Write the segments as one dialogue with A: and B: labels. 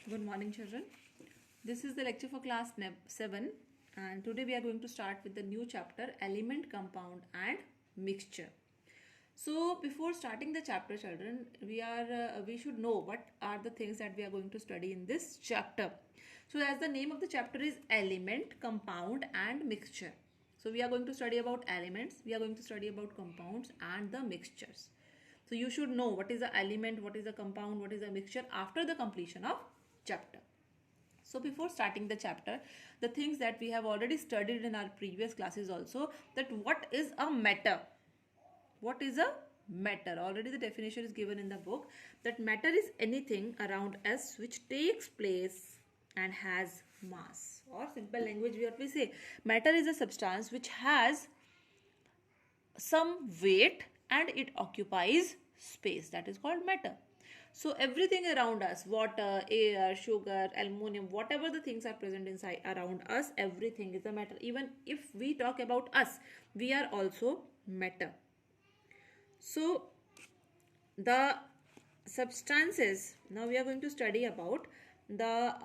A: Good morning, children. This is the lecture for class 7, and today we are going to start with the new chapter, element, compound and mixture. So before starting the chapter, children, we should know what are the things that we are going to study in this chapter. So as the name of the chapter is element, compound and mixture. So we are going to study about elements, we are going to study about compounds and the mixtures. So you should know what is the element, what is the compound, what is the mixture after the completion of chapter. So before starting the chapter, the things that we have already studied in our previous classes also, that what is a matter? What is a matter? Already the definition is given in the book, that matter is anything around us which takes place and has mass. Or simple language what we say, matter is a substance which has some weight and it occupies space, that is called matter. So everything around us, water, air, sugar, aluminum, whatever the things are present inside around us, everything is a matter. Even if we talk about us, we are also matter. So the substances, now we are going to study about the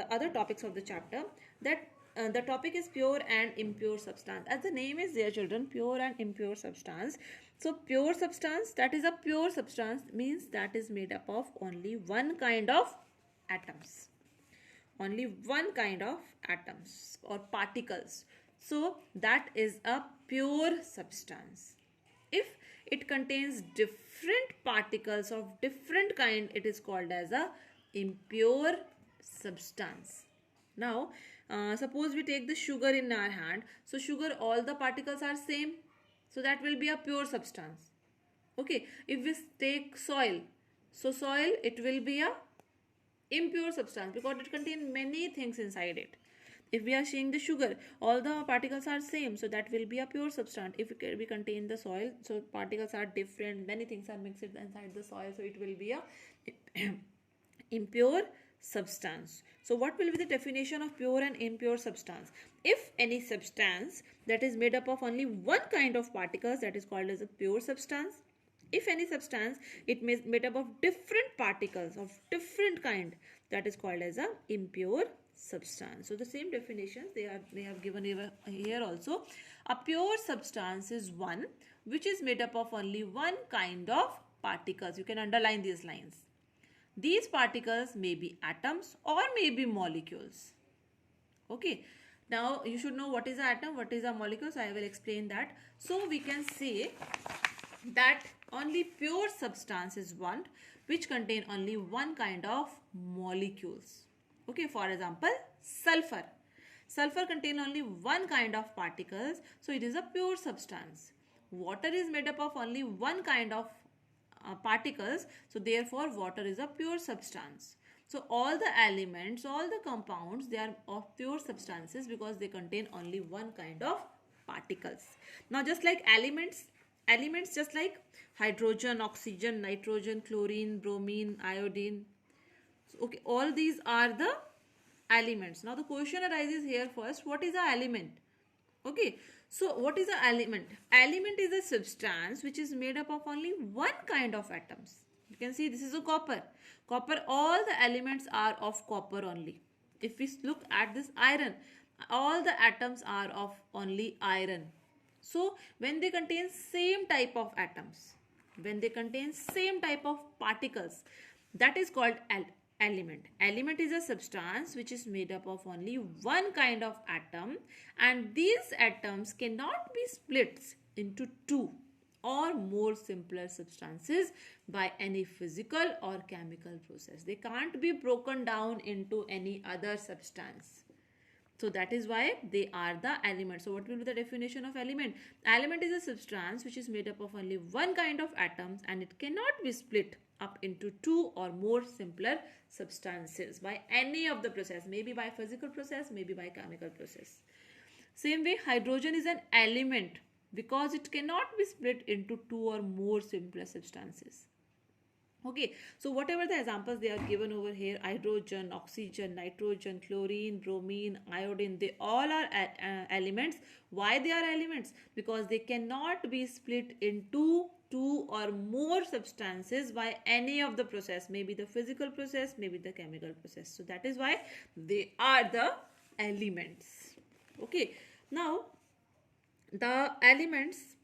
A: other topics of the chapter, that the topic is pure and impure substance. As the name is there, children, pure and impure substance. So pure substance, that is a pure substance, means that is made up of only one kind of atoms. Only one kind of atoms or particles. So that is a pure substance. If it contains different particles of different kind, it is called as a impure substance. Now suppose we take the sugar in our hand. So sugar, all the particles are same, so that will be a pure substance. Okay, if we take soil, so soil, it will be a impure substance because it contains many things inside it. If we are seeing the sugar, all the particles are same, so that will be a pure substance. If we contain the soil, so particles are different, many things are mixed inside the soil, so it will be a impure substance. So what will be the definition of pure and impure substance? If any substance that is made up of only one kind of particles, that is called as a pure substance. If any substance it is made up of different particles of different kind, that is called as a impure substance. So the same definitions they have given here also. A pure substance is one which is made up of only one kind of particles. You can underline these lines. These particles may be atoms or may be molecules. Okay. Now you should know what is an atom, what is a molecule. So I will explain that. So we can say that only pure substance is one which contain only one kind of molecules. Okay, for example, sulfur. Sulfur contain only one kind of particles, so it is a pure substance. Water is made up of only one kind of particles, so therefore water is a pure substance. So all the elements, all the compounds, they are of pure substances because they contain only one kind of particles. Now just like elements just like hydrogen, oxygen, nitrogen, chlorine, bromine, iodine. Okay, all these are the elements. Now the question arises here first, what is an element? Okay, so what is an element? Element is a substance which is made up of only one kind of atoms. You can see this is a copper. Copper, all the elements are of copper only. If we look at this iron, all the atoms are of only iron. So when they contain same type of atoms, when they contain same type of particles, that is called element. Element is a substance which is made up of only one kind of atom, and these atoms cannot be split into two or more simpler substances by any physical or chemical process. They can't be broken down into any other substance. So that is why they are the elements. So what will be the definition of element? Element is a substance which is made up of only one kind of atoms and it cannot be split up into two or more simpler substances by any of the process, maybe by physical process, maybe by chemical process. Same way, hydrogen is an element because it cannot be split into two or more simpler substances. Okay, so whatever the examples they are given over here, hydrogen, oxygen, nitrogen, chlorine, bromine, iodine, they all are elements. Why they are elements? Because they cannot be split into two or more substances by any of the process, maybe the physical process, maybe the chemical process. So that is why they are the elements. Okay, now the elements,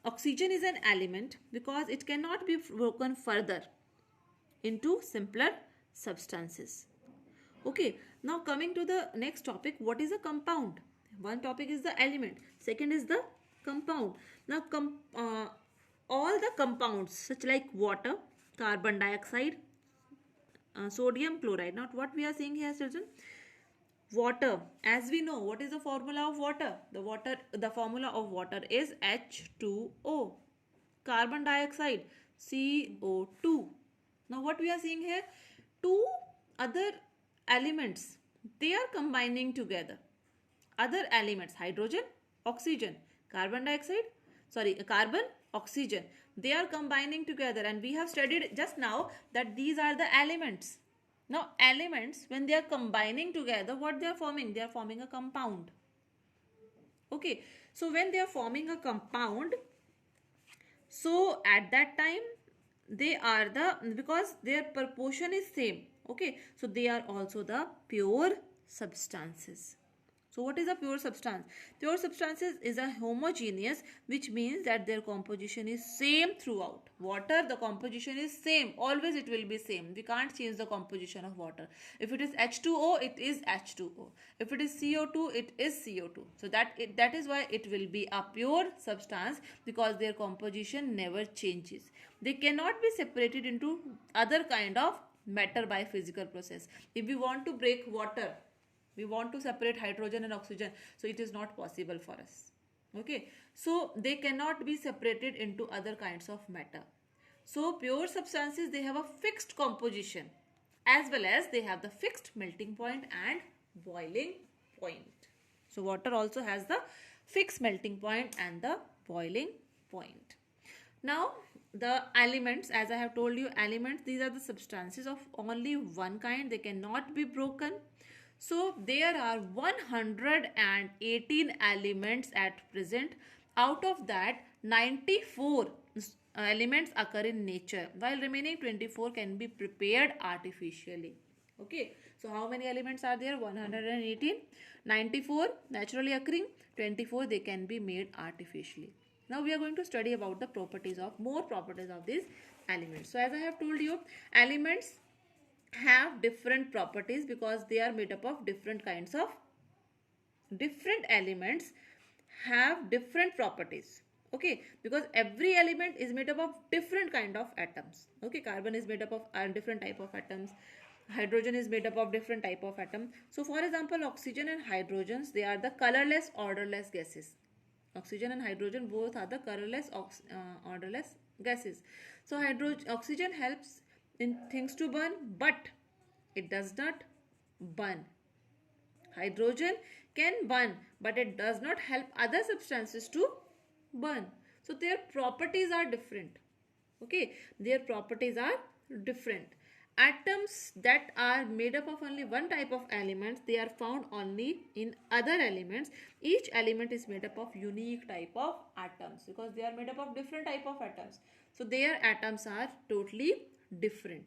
A: oxygen is an element because it cannot be broken further into simpler substances. Okay, now coming to the next topic, what is a compound? One topic is the element, second is the compound. Now all the compounds such like water, carbon dioxide, sodium chloride. Now what we are seeing here, children, water, as we know, what is the formula of water? The formula of water is H2O. Carbon dioxide, CO2. Now what we are seeing here, two other elements, they are combining together. Other elements, hydrogen, oxygen, carbon dioxide, carbon, oxygen, they are combining together, and we have studied just now that these are the elements. Now elements, when they are combining together, what they are forming? They are forming a compound. Okay, so when they are forming a compound, so at that time they are because their proportion is same. Okay, so they are also the pure substances. So what is a pure substance? Pure substances is a homogeneous, which means that their composition is same throughout. Water, the composition is same. Always it will be same. We can't change the composition of water. If it is H2O, it is H2O. If it is CO2, it is CO2. So that is why it will be a pure substance, because their composition never changes. They cannot be separated into other kind of matter by physical process. If we want to break water, we want to separate hydrogen and oxygen, so it is not possible for us. Okay, so they cannot be separated into other kinds of matter. So pure substances, they have a fixed composition, as well as they have the fixed melting point and boiling point. So water also has the fixed melting point and the boiling point. Now the elements, as I have told you, elements, these are the substances of only one kind. They cannot be broken. So there are 118 elements at present. Out of that, 94 elements occur in nature, while remaining 24 can be prepared artificially. Okay, so how many elements are there? 118. 94 naturally occurring, 24 they can be made artificially. Now we are going to study about the more properties of these elements. So as I have told you, elements have different properties because they are made up of different elements have different properties. Okay, because every element is made up of different kind of atoms. Okay, carbon is made up of different type of atoms, hydrogen is made up of different type of atom. So for example, oxygen and hydrogens, they are the colorless, odorless gases. Oxygen and hydrogen both are the colorless, odorless gases. So oxygen helps in things to burn, but it does not burn. Hydrogen can burn, but it does not help other substances to burn. So their properties are different. Okay, their properties are different. Atoms that are made up of only one type of elements, they are found only in other elements. Each element is made up of unique type of atoms because they are made up of different type of atoms. So their atoms are totally different.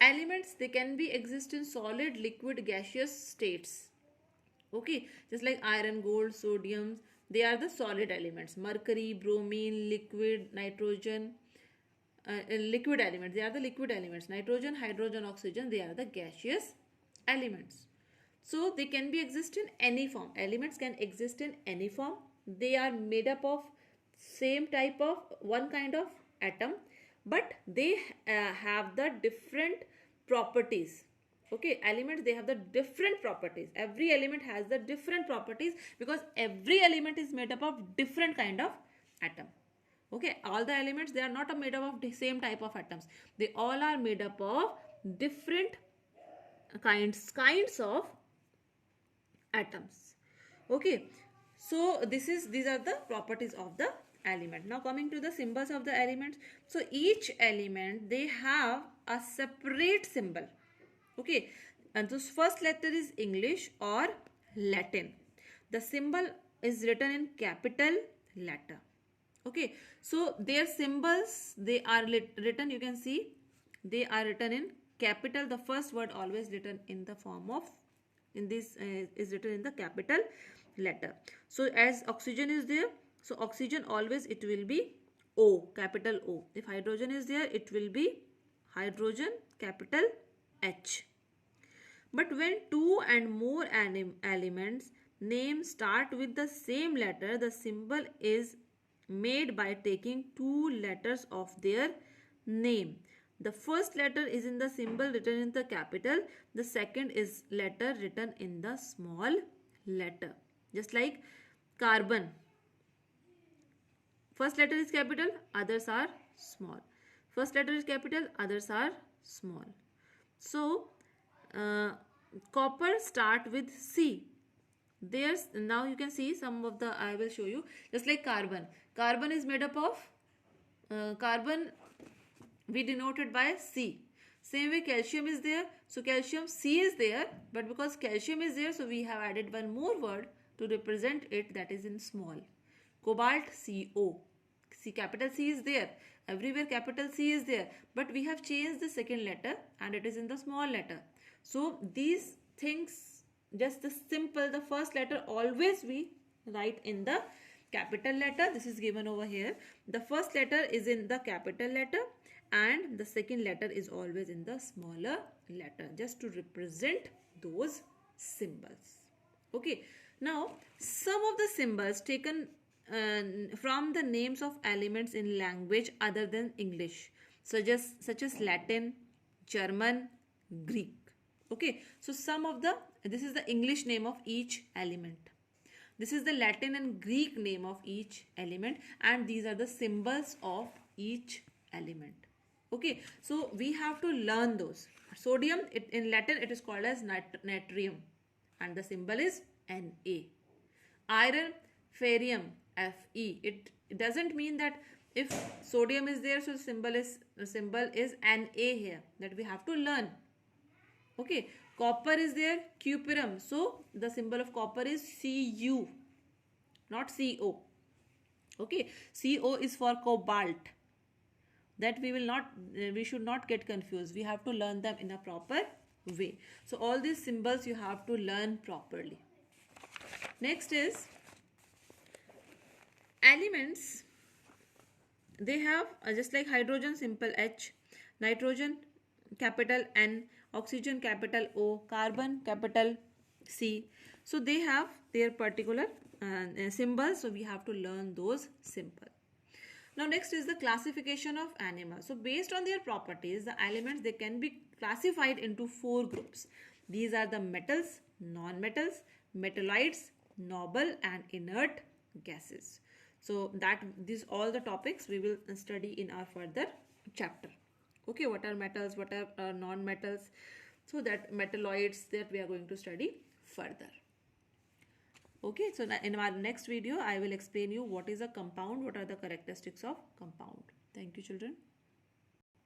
A: Elements, they can be exist in solid, liquid, gaseous states. Okay, just like iron, gold, sodium, they are the solid elements. Mercury, bromine, liquid, nitrogen, liquid elements, they are the liquid elements. Nitrogen, hydrogen, oxygen, they are the gaseous elements. So they can be exist in any form. Elements can exist in any form. They are made up of same type of one kind of atom, but they have the different properties. Okay, elements, they have the different properties. Every element has the different properties because every element is made up of different kind of atom. Okay, all the elements, they are not made up of the same type of atoms. They all are made up of different kinds of atoms. Okay, so these are the properties of the element. Now coming to the symbols of the elements. So each element, they have a separate symbol. Okay, and this first letter is English or Latin. The symbol is written in capital letter. Okay, so their symbols, they are written, you can see, they are written in capital. The first word always written in the form of, in this is written in the capital letter. So as oxygen is there, so oxygen always it will be O, capital O. If hydrogen is there, it will be hydrogen, capital H. But when two and more elements names start with the same letter, the symbol is made by taking two letters of their name. The first letter is in the symbol written in the capital. The second is letter written in the small letter. Just like carbon. First letter is capital, others are small. First letter is capital, others are small. So, copper start with C. There's, now you can see some of the, I will show you. Just like carbon. Carbon is made up of, carbon we denoted by C. Same way calcium is there. So calcium C is there. But because calcium is there, so we have added one more word to represent it, that is in small. Cobalt, CO. See, capital C is there. Everywhere capital C is there. But we have changed the second letter and it is in the small letter. So these things, just the simple, the first letter always we write in the capital letter. This is given over here. The first letter is in the capital letter and the second letter is always in the smaller letter, just to represent those symbols. Okay. Now, some of the symbols taken from the names of elements in language other than English, such as Latin, German, Greek. Okay, so some of the, this is the English name of each element. This is the Latin and Greek name of each element, and these are the symbols of each element. Okay, so we have to learn those. Sodium, in Latin it is called as natrium and the symbol is Na. Iron, ferrium, Fe. It doesn't mean that if sodium is there, so symbol is Na here, that we have to learn. Okay, copper is there, cuprum. So the symbol of copper is Cu, not Co. Okay, Co is for cobalt. That we should not get confused. We have to learn them in a proper way. So all these symbols you have to learn properly. Next is elements. They have just like hydrogen, simple H, nitrogen, capital N, oxygen, capital O, carbon, capital C. So they have their particular symbols. So we have to learn those symbols. Now next is the classification of animals. So based on their properties, the elements, they can be classified into 4 groups. These are the metals, non-metals, metalloids, noble and inert gases. So that these all the topics we will study in our further chapter. Okay, what are metals, what are non-metals? So that metalloids, that we are going to study further. Okay, so in our next video, I will explain you what is a compound, what are the characteristics of compound. Thank you, children.